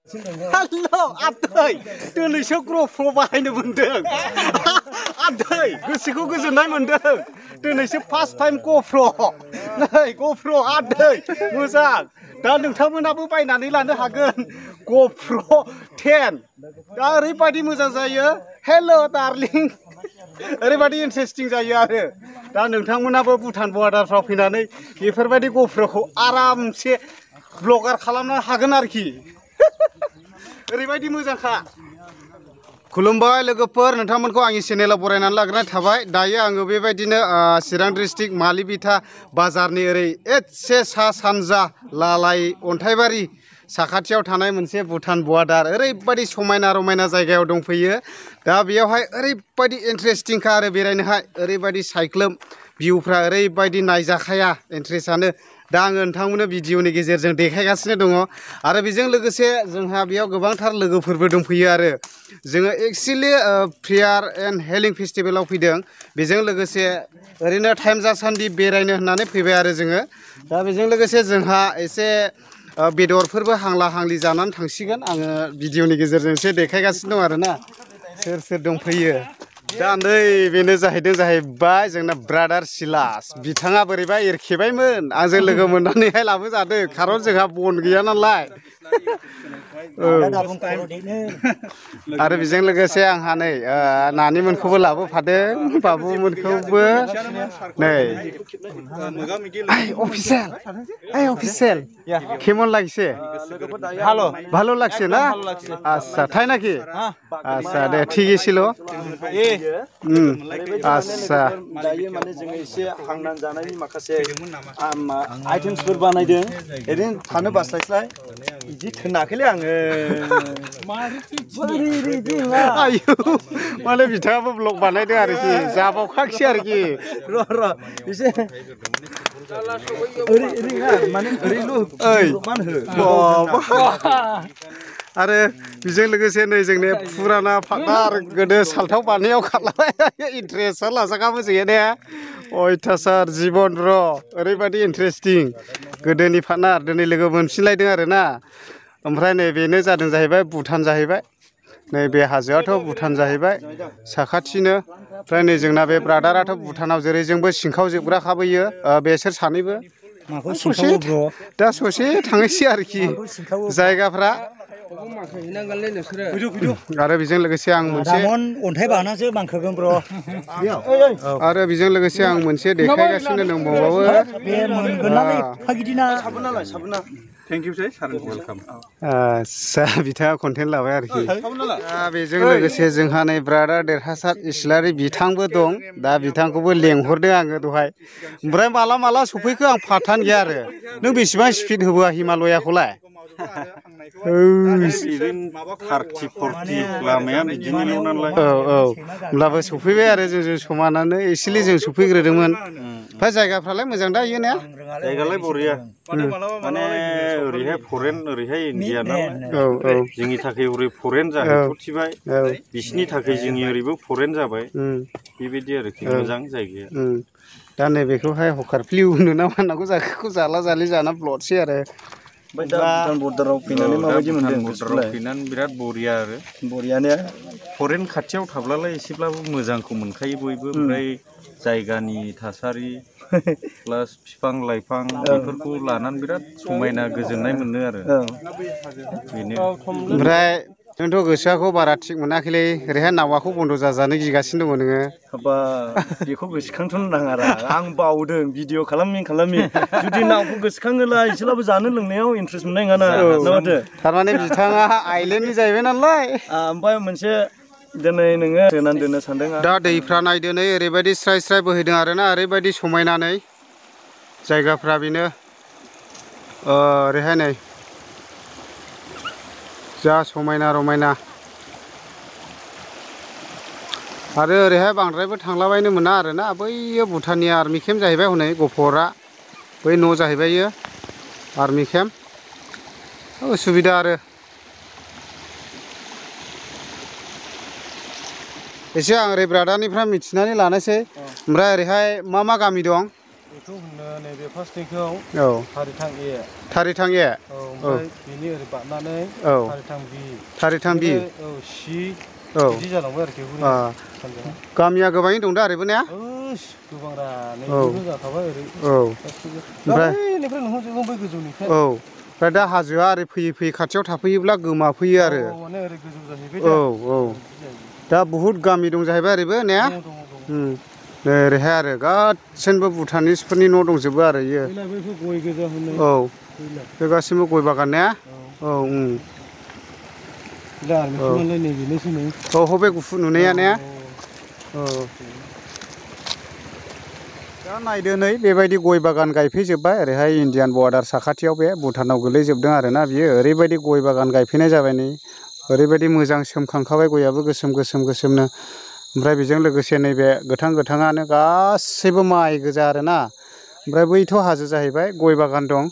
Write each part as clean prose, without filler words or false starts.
Hello, Abday. Diनैसो GoPro बाहायनो मोनदों। Abday, गोसोखौ गोजोननाय मोनदों। दिनैसो फार्स्ट टाइम GoPro. नै GoPro Abday, मोजां। दा नोंथांमोनाबो बायनानै लानो हागोन। GoPro 10. दा ओरैबायदि मोजां जायो। Hello, darling. ओरैबायदि इन्टारेस्टिं जायो आरो। दा नोंथांमोनाबो भुटान बर्डारफ्राव फैनानै बेफोरबायदि GoProखौ आरामसे ब्लगार खालामनो हागोन आरोखि। ओरैबायदि मोजांखा। खुलुमबाय लोगोफोर, नोंथांमोनखौ आंनि चेनेलाव बरायनानै लाग्रोनाय थाबाय। दायो आङो बेबायदिनो चिरां डिस्ट्रिक्ट मालिबिथा बाजारनि ओरै एसे सा सानजा लालाय अन्थाइबारि साखाथियाव थानाय मोनसे भुटान बर्डार ओरैबायदि समायना रमायना जायगायाव दंफैयो। दा बेयावहाय ओरैबायदि इन्टारेस्टिंखा आरो बेरायनोहाय ओरैबायदि साइक्लोम भिउफ्रा ओरैबायदि नायजाखाया इन्टारेस्टआनो। दा आङो नोंथांमोननो भिडिअनि गेजेरजों देखायगासिनो दङ आरो बेजों लोगोसे जोंहा बेयाव गोबांथार लोगोफोरबो दंफैयो आरो जोङो एक्चुअलि प्रेयार एन्ड हेलिं फेस्टिभेलाव फैदों। बेजों लोगोसे ओरैनो टाइम जासान्दि बेरायनो होननानै फैबाय आरो जोङो। दा बेजों लोगोसे जोंहा एसे बेदरफोरबो हांला हांलि जानानै थांसिगोन। आङो भिडिअनि गेजेरजों एसे देखायगासिनो दं आरोना सोर सोर दंफैयो। दा नै बेनो जाहैबाय जोंना ब्रादार सिलास। बिथाङा बोरैबा एरखेबायमोन आंजों लोगो मोननानैहाय लाबोजादों, खारन जोंहा बन गैया नालाय। आरो बेजों लोगोसे आंहा नै नानिमोनखौबो लाबोफादों, बाबुमोनखौबो नै अफिसियेल केमन लागছে? ভালো লাগছে না? আচ্ছা তাই নাকি? আচ্ছা দে ঠিকই ছিল। আচ্ছা दायो माने जोङो एसे हांनान जानायनि माखासे आइटेमसफोर बानायदों। ओरैनो थानो बास्लायस्लाय बिदि थोनाखैलै आङो। आयौ माने बिथाङाबो ब्लग बानायदों आरोखि, जाबावखाखिसै आरोखि। र' एसे माने ओरैल' आरो बेजों लोगोसे नै जोंनि फुराना पार्टनार गोदो सालथाव बानायाव खारलाबाय इन्ट्रेस्टआ लाजागाबो जोङो ने अयथासार जिबन र' ओरैबायदि इन्ट्रेस्टिं गोदोनि पार्टनार दिनै लोगो मोनफिनलायदों आरोना। ओमफ्राय नै बेनो जादों जाहैबाय भुटान जाहैबाय। नै बे हाजोआथ' भुटान जाहैबाय साखाथिनो। ओमफ्राय नै जोंना बे ब्रादाराथ' भुटानाव जेरै जोंबो सिंखावजोबग्राखाबोयो बेसोर सानैबो दा ससे थांनोसै आरोखि जायगाफ्रा। आरो बेजों लोगोसे आं मोनसे अन्थाइ बानासो बांखोगोन ब्र'। आरो बेजों लोगोसे आं मोनसे देखायगासिनो दंबावो। Thank you sir welcome. आच्छा बिथाङा कन्टेन्ट लाबाय आरोखि। बेजों लोगोसे जोंहा नै ब्रादार देरहासार इस्लारि बिथांबो दं। दा बिथांखौबो लेंहरदों आङो दहाय। ओमफ्राय माला सफैखो आं फाथ्थानो गैया आरो। नों बेसेबां स्पिड होबोआ हिमालयाखौलाय? 30-40 लामाया बिदिनोल' नालाय। औ होमब्लाबो सफैबाय आरो जों समानानो एक्चुवेलि जों सफैग्रोदोंमोन। ओमफ्राय जायगाफ्रालाय मोजां दा इयो ने? जायगालाय बरिया। माने ओरैहाय फरेन ओरैहाय इन्डिया नालाय। जोंनि थाखाय ओरै फरेन जाहैथ'थिबाय, बिसिनि थाखाय जोंनि ओरैबो फरेन जाबाय। बेबायदि आरोखि मोजां जायगाया। दा नैबेखौहाय हकारफ्लिउ होनो ना मा होननांगौ जायगाखौ जाला जालि जाना ब्लडसै आरो। भुटान बर्डाराव फैनानै माबायदि मोनदों? बर्डाराव फैनानै बिराद बरिया आरो। बरियानो। फरेन खाथियाव थाब्लालाय एसेब्लाबो मोजांखौ मोनखायो बयबो। ओमफ्राय जायगानि थासारि प्लास बिफां लाइफां बेफोरखौ लानानै बिराद समायना गोजोननाय मोनो आरो बेनो। ओमफ्राय नोंथ' गोसोआखौ बारा थिग मोनाखैलै, ओरैहाय नावाखौ बन्द' जाजानो गिगासिनो दङ नोङो। हाबा बेखौ गोसोखांथ'नो नाङारा, आं बावदों भिडिअ खालामि जुदि नावखौ गोसोखाङोला एसेब्लाबो जानो लोंनायाव इन्ट्रेस्ट मोननाय नङा ना माथो। थारमाने बिथाङा आइलेण्डनि जाहैबाय नालाय। ओमफ्राय मोनसे दिनै नोङो दोननानै दोननो सानदों। दा दैफ्रा नायदो नै ओरैबायदि स्राय स्राय बोहैदों आरोना, ओरैबायदि समायना नै जायगाफ्रा बेनो। ओरैहाय नै जा समायना रमायना। आरो ओरैहाय बांद्रायबो थांलाबायनो मोना आरोना, बैयो भुटाननि आर्मि केम्प जाहैबाय हनै गफरा, बै न' जाहैबाय इयो आर्मि केम्प। उसुबिदा आरो एसे आं ओरै ब्रादारनिफ्राय मिथिनानै लानोसै। ओमफ्राय ओरैहाय मा गामि दं? बेखौ होनो नैबे फार्स्टनिखौ औ थारिथां ए थारिथां ए औ ओमफ्राय बिनि ओरै बारनानै औ थारिथां बि थारिथां बि औ सि औ बिदि जालांबाय आरोखि गामिया गोबाङै दं दा ओरैबो ने गोबांरा नैबेबो जाखाबाय ओरै औ ओमफ्राय गारैनिफ्राय नुहुरजोबो बै गोजौनिफ्राय औ ओमफ्राय दा हाजोआ ओरै फैयै फैयै खाथियाव थाफैयोब्ला गोमाफैयो आरो माने ओरै गोजौ जाहैबाय औ दा औ दा बहुद गामि दं जाहैबाय ओरैबो ने ओरैहाय आरो गासिनबो भुटानिसफोरनि न' दंजोबो आरो इयो गय गोजा होननाय औ बे गासिबो गय बागान ने औ औ हबे गुफुर नुनाया ने औ दा नायदो नै बेबायदि गय बागान गायफैजोब्बाय ओरैहाय इण्डियान बर्डार साखाथियाव बे भुटानाव गोलैजोबदों आरोना बियो ओरैबायदि गय बागान गायफैनाय जाबाय नै ओरैबायदि मोजां सोमखांखाबाय गयाबो गोसोम गोसोम गोसोमनो ओमफ्राय बेजों लोगोसे नैबे गोथां गोथाङानो गासैबो माइ गोजा आरोना ओमफ्राय बैथ' हाजो जाहैबाय गय बागान दं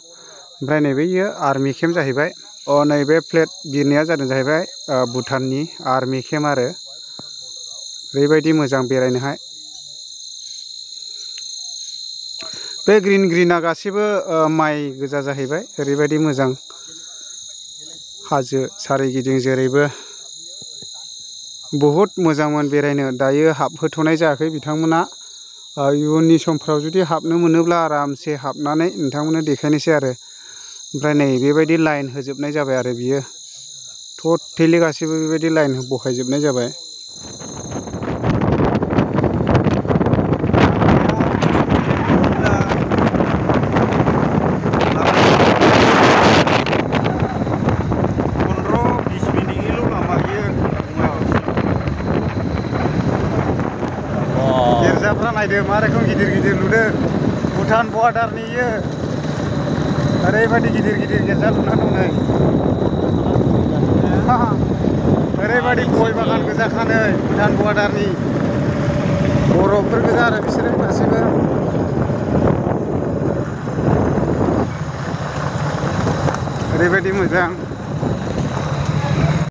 ओमफ्राय नैबेयो आर्मि केम्प जाहैबाय नैबे प्लेट बिरनाया जादों जाहैबाय भुटाननि आर्मि केम्प आरो ओरैबायदि मोजां बेरायनोहाय बे ग्रिन ग्रिना गासैबो माइ गोजा जाहैबाय ओरैबायदि मोजां हाजो सारिगिदिं जेरैबो बहुद मोजांमोन बेरायनो दायो हाबहोथ'नाय जायाखै बिथांमोना इयुननि समफ्राव जुदि हाबनो मोनोब्ला आरामसे हाबनानै नोंथांमोननो देखायनोसै आरो ओमफ्राय नै बेबायदि लाइन होजोबनाय जाबाय आरो बियो टटेलि गासैबो बेबायदि लाइन बहायजोबनाय जाबाय गिर्जाफ्रा नायदो मा रोखोम गिदिर गिदिर लुदों भुटान बर्डारनि इयो ओरैबायदि गिदिर गिदिर गिर्जा लुना दं नै ओरैबायदि गय बागान गोजाखा नै भुटान बर्डारनि बर'फोर गोजा आरो बिसोरो गासैबो ओरैबायदि मोजां